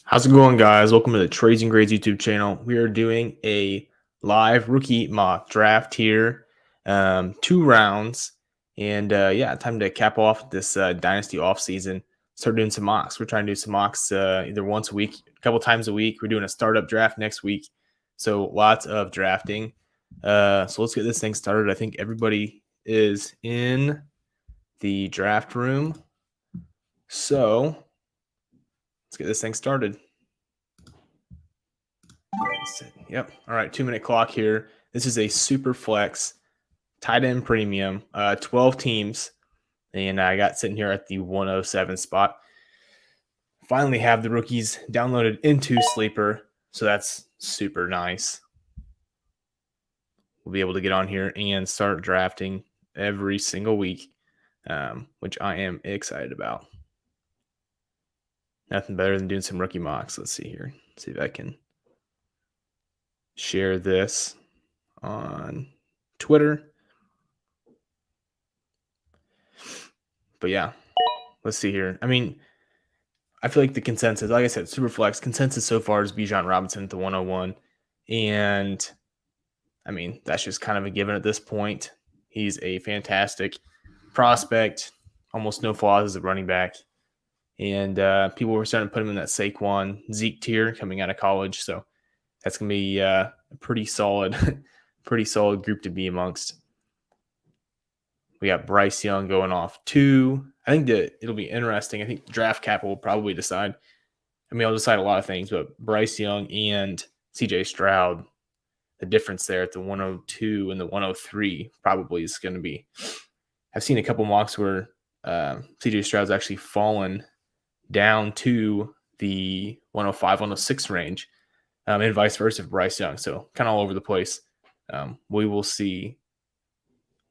How's it going, guys? Welcome to the Trades and Grades YouTube channel. We are doing a live rookie mock draft here, 2 rounds, and yeah, time to cap off this Dynasty off season. Start doing some mocks. We're trying to do some mocks either once a week, a couple times a week. We're doing a startup draft next week, so lots of drafting. So let's get this thing started. I think everybody is in the draft room, so let's get this thing started. Yep. All right. 2-minute clock here. This is a super flex tight end premium, 12 teams. And I got sitting here at the 107 spot. Finally have the rookies downloaded into Sleeper. So that's super nice. We'll be able to get on here and start drafting every single week, which I am excited about. Nothing better than doing some rookie mocks. Let's see here. See if I can share this on Twitter. But yeah, let's see here. I mean, I feel like the consensus, like I said, super flex consensus so far is Bijan Robinson at the 101. And I mean, that's just kind of a given at this point. He's a fantastic prospect, almost no flaws as a running back. And people were starting to put him in that Saquon Zeke tier coming out of college. So that's going to be a pretty solid group to be amongst. We got Bryce Young going off 2. I think that it'll be interesting. I think draft cap will probably decide. I mean, I'll decide a lot of things, but Bryce Young and CJ Stroud, the difference there at the 102 and the 103 probably is going to be. I've seen a couple mocks where CJ Stroud's actually fallen down to the 105, 106 range, and vice versa for Bryce Young. So kind of all over the place. We will see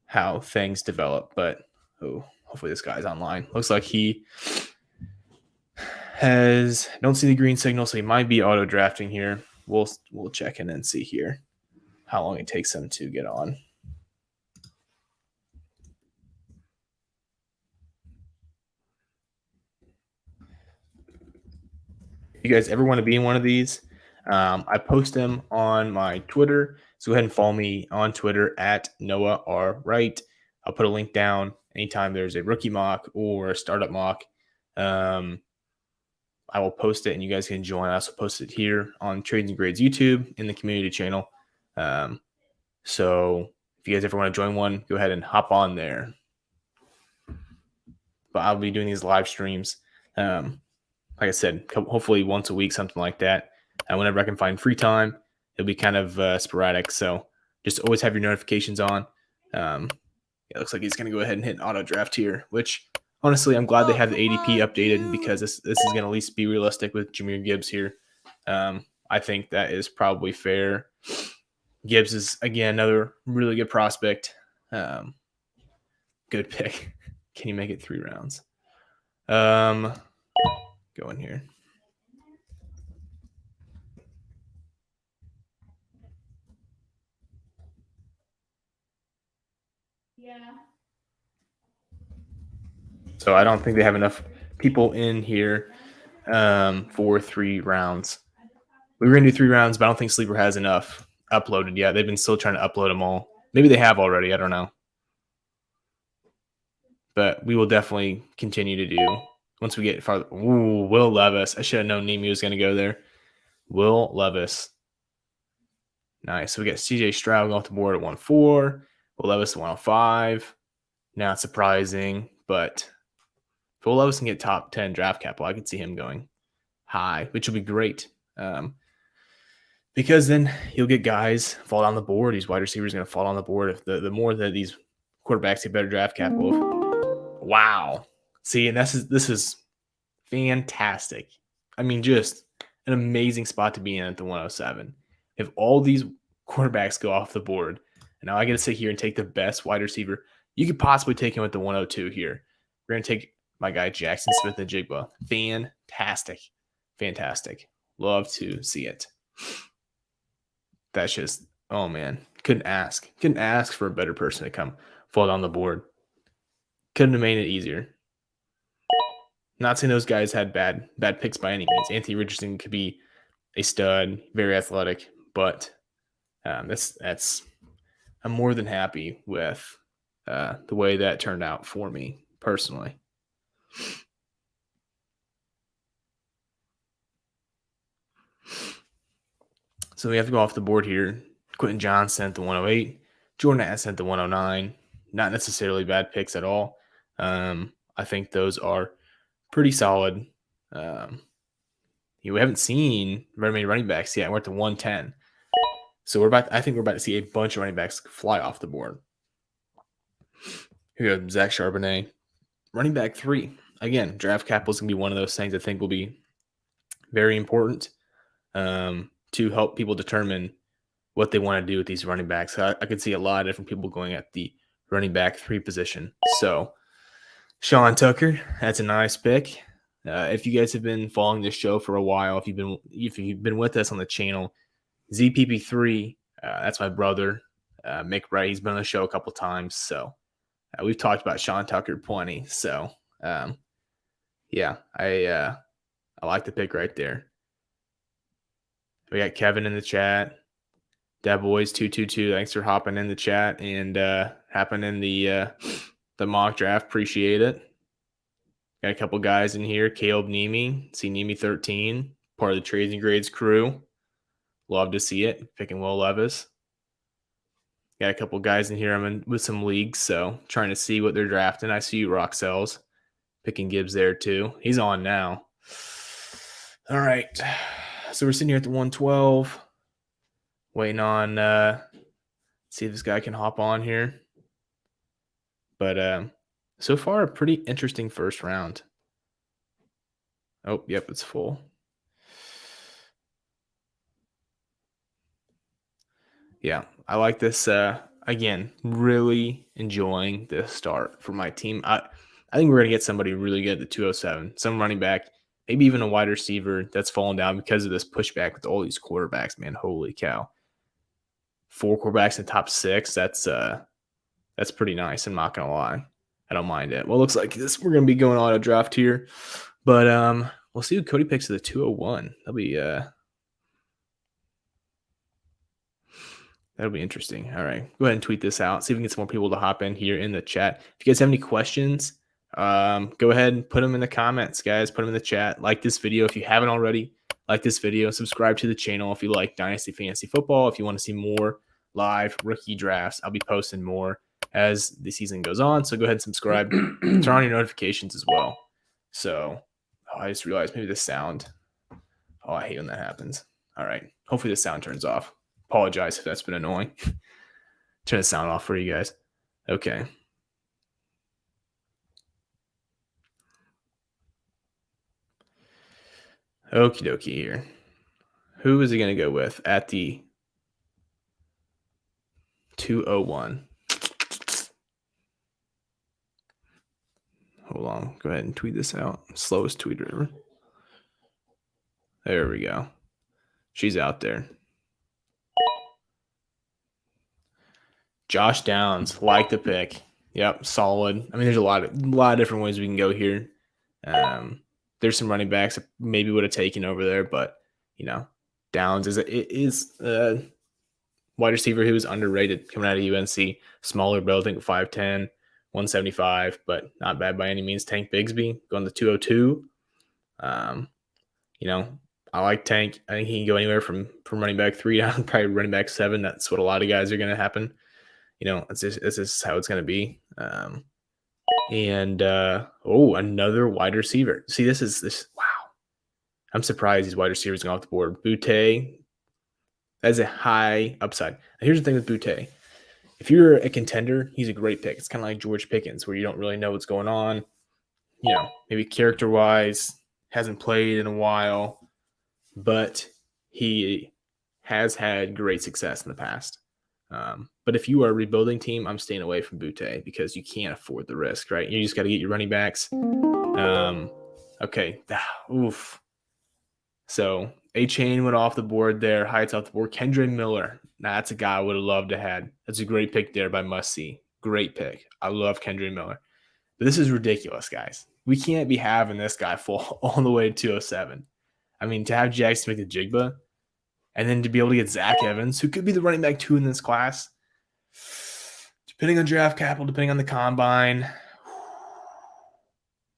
how things develop, but hopefully this guy's online. Looks like he don't see the green signal, so he might be auto drafting here. We'll check in and see here how long it takes him to get on. If you guys ever want to be in one of these, I post them on my Twitter. So go ahead and follow me on Twitter at Noah R. Wright. I'll put a link down anytime there's a rookie mock or a startup mock. I will post it and you guys can join. I also post it here on Trades and Grades YouTube in the community channel. So if you guys ever want to join one, go ahead and hop on there. But I'll be doing these live streams. Like I said, hopefully once a week, something like that. And whenever I can find free time, it'll be kind of sporadic. So just always have your notifications on. It looks like he's going to go ahead and hit an auto draft here, which honestly, I'm glad they have the ADP updated because this is going to at least be realistic with Jahmyr Gibbs here. I think that is probably fair. Gibbs is, again, another really good prospect. Good pick. Can you make it 3 rounds? Go in here. Yeah. So I don't think they have enough people in here for 3 rounds. We were going to do 3 rounds, but I don't think Sleeper has enough uploaded yet. They've been still trying to upload them all. Maybe they have already. I don't know. But we will definitely continue to do once we get farther. Ooh, Will Levis. I should have known Nemi was going to go there. Will Levis. Nice. So we got CJ Stroud going off the board at 104. Will Levis 105. Not surprising, but if Will Levis can get top 10 draft capital, I could see him going high, which will be great. Because then you'll get guys fall down the board. These wide receivers are going to fall on the board. If the more that these quarterbacks get better draft capital. Wow. See, and this is fantastic. I mean, just an amazing spot to be in at the 107. If all these quarterbacks go off the board, and now I get to sit here and take the best wide receiver, you could possibly take him at the 102 here. We're going to take my guy Jackson Smith-Njigba. Fantastic. Love to see it. That's just, oh man, couldn't ask for a better person to come fall down the board. Couldn't have made it easier. Not saying those guys had bad picks by any means. Anthony Richardson could be a stud, very athletic, but that's I'm more than happy with the way that turned out for me personally. So we have to go off the board here. Quentin Johnson at the 108, Jordan Addison at the 109. Not necessarily bad picks at all. I think those are pretty solid. We haven't seen very many running backs yet. We're at the 110. So I think we're about to see a bunch of running backs fly off the board. Here we go, Zach Charbonnet, running back 3. Again, draft capital is going to be one of those things I think will be very important to help people determine what they want to do with these running backs. I could see a lot of different people going at the running back 3 position. So Sean Tucker, that's a nice pick. If you guys have been following this show for a while, if you've been with us on the channel, ZPP3, that's my brother, Mick Wright. He's been on the show a couple times, so we've talked about Sean Tucker plenty. So yeah, I like the pick right there. We got Kevin in the chat. DadBoys222, thanks for hopping in the chat and hopping in the mock draft. Appreciate it. Got a couple guys in here. Caleb Nemi, see Nemi 13, part of the Trades and Grades crew. Love to see it. Picking Will Levis. Got a couple guys in here. I'm in with some leagues, so trying to see what they're drafting. I see you, Roxells. Picking Gibbs there too. He's on now. All right. So we're sitting here at the 112. Waiting on see if this guy can hop on here. But so far, a pretty interesting first round. Oh, yep, it's full. Yeah, I like this. Again, really enjoying the start for my team. I think we're going to get somebody really good at the 207. Some running back, maybe even a wide receiver that's fallen down because of this pushback with all these quarterbacks, man. Holy cow. 4 quarterbacks in the top 6. That's pretty nice. I'm not going to lie. I don't mind it. Well, it looks like we're going to be going auto draft here. But we'll see who Cody picks at the 201. That'll be interesting. All right. Go ahead and tweet this out. See if we can get some more people to hop in here in the chat. If you guys have any questions, go ahead and put them in the comments, guys. Put them in the chat. Like this video if you haven't already. Like this video. Subscribe to the channel if you like Dynasty Fantasy Football. If you want to see more live rookie drafts, I'll be posting more as the season goes on. So go ahead and subscribe. Turn on your notifications as well. So I just realized maybe the sound. Oh, I hate when that happens. All right. Hopefully the sound turns off. Apologize if that's been annoying. Turn the sound off for you guys. Okay. Okie dokie here. Who is he going to go with at the 201? Hold on. Go ahead and tweet this out. Slowest tweeter ever. There we go. She's out there. Josh Downs, like the pick. Yep, solid. I mean, there's a lot of different ways we can go here. There's some running backs that maybe would have taken over there, but Downs is a wide receiver who was underrated coming out of UNC. Smaller build, I think 5'10", 175, but not bad by any means. Tank Bigsby going to 202. I like Tank. I think he can go anywhere from running back 3 down, probably running back 7. That's what a lot of guys are going to happen. This is how it's going to be. Another wide receiver. See, this. Wow. I'm surprised these wide receivers going off the board. Boutte, that's a high upside. Now, here's the thing with Boutte. If you're a contender, he's a great pick. It's kind of like George Pickens, where you don't really know what's going on. Maybe character-wise, hasn't played in a while, but he has had great success in the past. But if you are a rebuilding team, I'm staying away from Boutte because you can't afford the risk, right? You just got to get your running backs. Okay. Oof. So A-Chain went off the board there. Hyatt's off the board. Kendre Miller. Now, that's a guy I would have loved to have. That's a great pick there by Must See. Great pick. I love Kendre Miller. But this is ridiculous, guys. We can't be having this guy fall all the way to 207. I mean, to have Jackson Smith-Njigba and then to be able to get Zach Evans, who could be the running back 2 in this class, depending on draft capital, depending on the combine.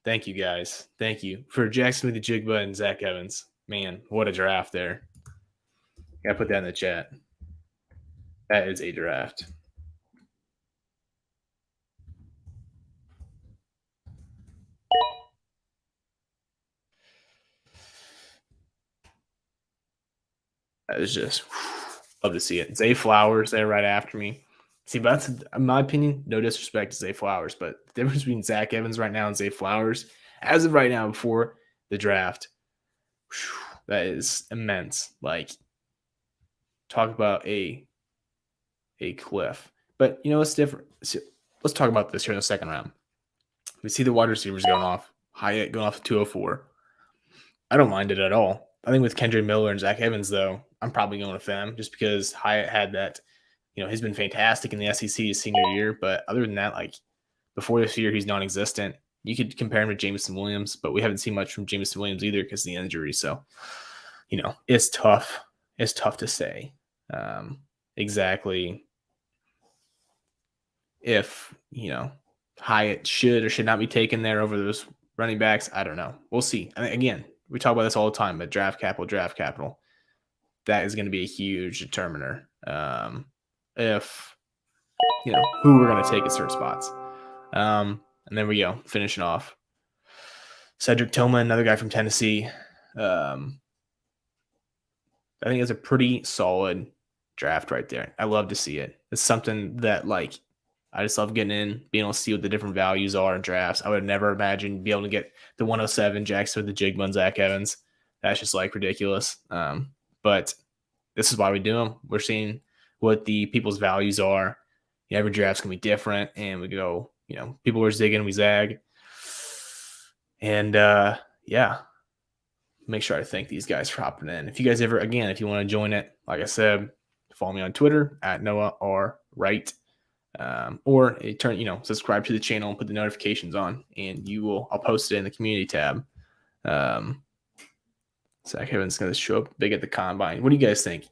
Thank you, guys. Thank you for Jackson Smith-Njigba and Zach Evans. Man, what a draft there. Gotta put that in the chat. That is a draft. That is just love to see it. Zay Flowers there right after me. See, but that's, in my opinion, no disrespect to Zay Flowers, but the difference between Zach Evans right now and Zay Flowers, as of right now, before the draft, that is immense. Like, talk about a cliff. But you know what's different? So, let's talk about this here in the second round. We see the wide receivers going off. Hyatt going off 204. I don't mind it at all. I think with Kendre Miller and Zach Evans, though, I'm probably going with them just because Hyatt had that. He's been fantastic in the SEC his senior year, but other than that, like before this year, he's non-existent. You could compare him to Jameson Williams, but we haven't seen much from Jameson Williams either because of the injury. So, it's tough. It's tough to say exactly if, Hyatt should or should not be taken there over those running backs. I don't know. We'll see. I mean, again, we talk about this all the time, but draft capital, that is going to be a huge determiner. If, who we're going to take at certain spots. And there we go, finishing off. Cedric Tillman, another guy from Tennessee. I think it's a pretty solid draft right there. I love to see it. It's something that, like, I just love getting in, being able to see what the different values are in drafts. I would never imagine being able to get the 107 Jackson with the Jigba and Zach Evans. That's just like ridiculous. But this is why we do them. We're seeing what the people's values are. Every draft's going to be different. And we go, people are zigging, we zag. And yeah, make sure I thank these guys for hopping in. If you guys ever, again, if you want to join it, like I said, follow me on Twitter at Noah R. Wright. Or subscribe to the channel and put the notifications on, and I'll post it in the community tab. Zach Evans is going to show up big at the combine. What do you guys think?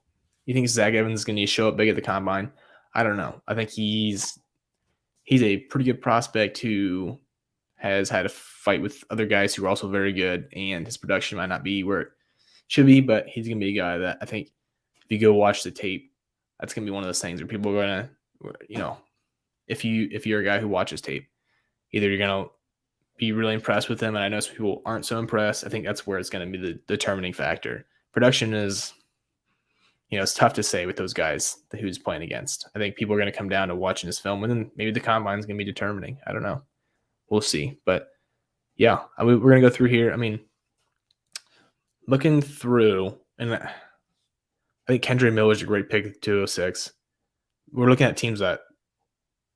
You think Zach Evans is going to show up big at the combine? I don't know. I think he's a pretty good prospect who has had a fight with other guys who are also very good, and his production might not be where it should be, but he's going to be a guy that I think if you go watch the tape, that's going to be one of those things where people are going to, if you're a guy who watches tape, either you're going to be really impressed with him, and I know some people aren't so impressed. I think that's where it's going to be the determining factor. Production is, it's tough to say with those guys who's playing against. I think people are going to come down to watching his film, and then maybe the combine is going to be determining. I don't know. We'll see. But yeah, we're going to go through here. I mean, looking through, and I think Kendre Miller is a great pick at 206. We're looking at teams that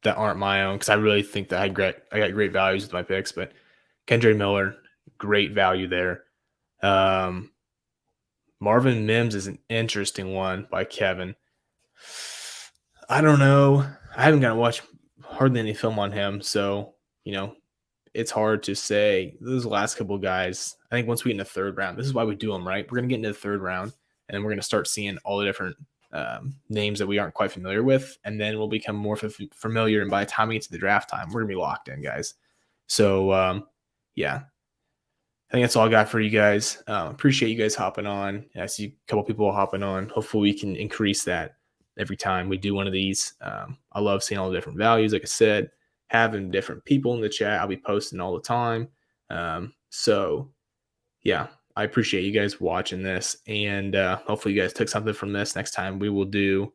aren't my own because I really think that I got great values with my picks. But Kendre Miller, great value there. Marvin Mims is an interesting one by Kevin. I don't know. I haven't got to watch hardly any film on him, so it's hard to say. Those last couple of guys, I think once we get in the third round, this is why we do them, right? We're going to get into the third round, and then we're going to start seeing all the different names that we aren't quite familiar with, and then we'll become more familiar. And by the time we get to the draft time, we're going to be locked in, guys. So, yeah. I think that's all I got for you guys. Appreciate you guys hopping on. I see a couple people hopping on. Hopefully we can increase that every time we do one of these. I love seeing all the different values. Like I said, having different people in the chat. I'll be posting all the time. So yeah, I appreciate you guys watching this, and hopefully you guys took something from this. Next time we will do,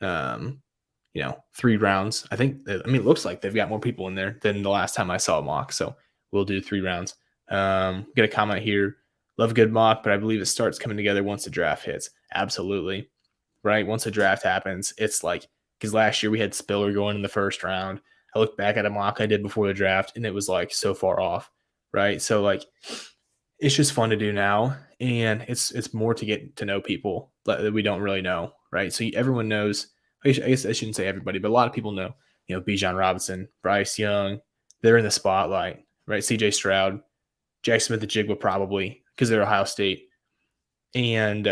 3 rounds. It looks like they've got more people in there than the last time I saw a mock. So we'll do 3 rounds. Get a comment here. Love a good mock, but I believe it starts coming together once the draft hits. Absolutely. Right. Once the draft happens, it's like, because last year we had Spiller going in the first round. I looked back at a mock I did before the draft, and it was like so far off. Right. So like, it's just fun to do now. And it's more to get to know people that we don't really know. Right. So everyone knows, I guess I shouldn't say everybody, but a lot of people know, Bijan Robinson, Bryce Young, they're in the spotlight. right? CJ Stroud, Jack Smith and Jigba probably because they're Ohio State. And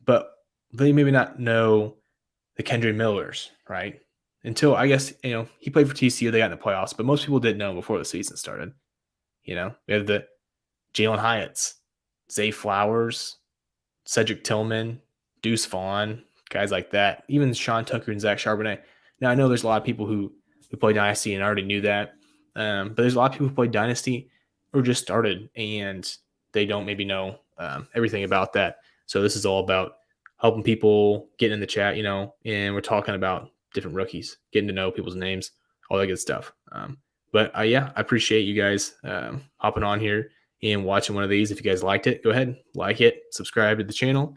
but they maybe not know the Kendre Millers, right? Until I guess, he played for TCU, they got in the playoffs, but most people didn't know before the season started. We have the Jalen Hyatts, Zay Flowers, Cedric Tillman, Deuce Vaughn, guys like that. Even Sean Tucker and Zach Charbonnet. Now I know there's a lot of people who play Dynasty and already knew that, but there's a lot of people who play Dynasty or just started and they don't maybe know everything about that. So this is all about helping people get in the chat, and we're talking about different rookies, getting to know people's names, all that good stuff. But yeah, I appreciate you guys hopping on here and watching one of these. If you guys liked it, go ahead, like it, subscribe to the channel.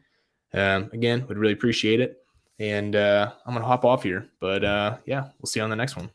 Again, would really appreciate it. And I'm going to hop off here. But yeah, we'll see you on the next one.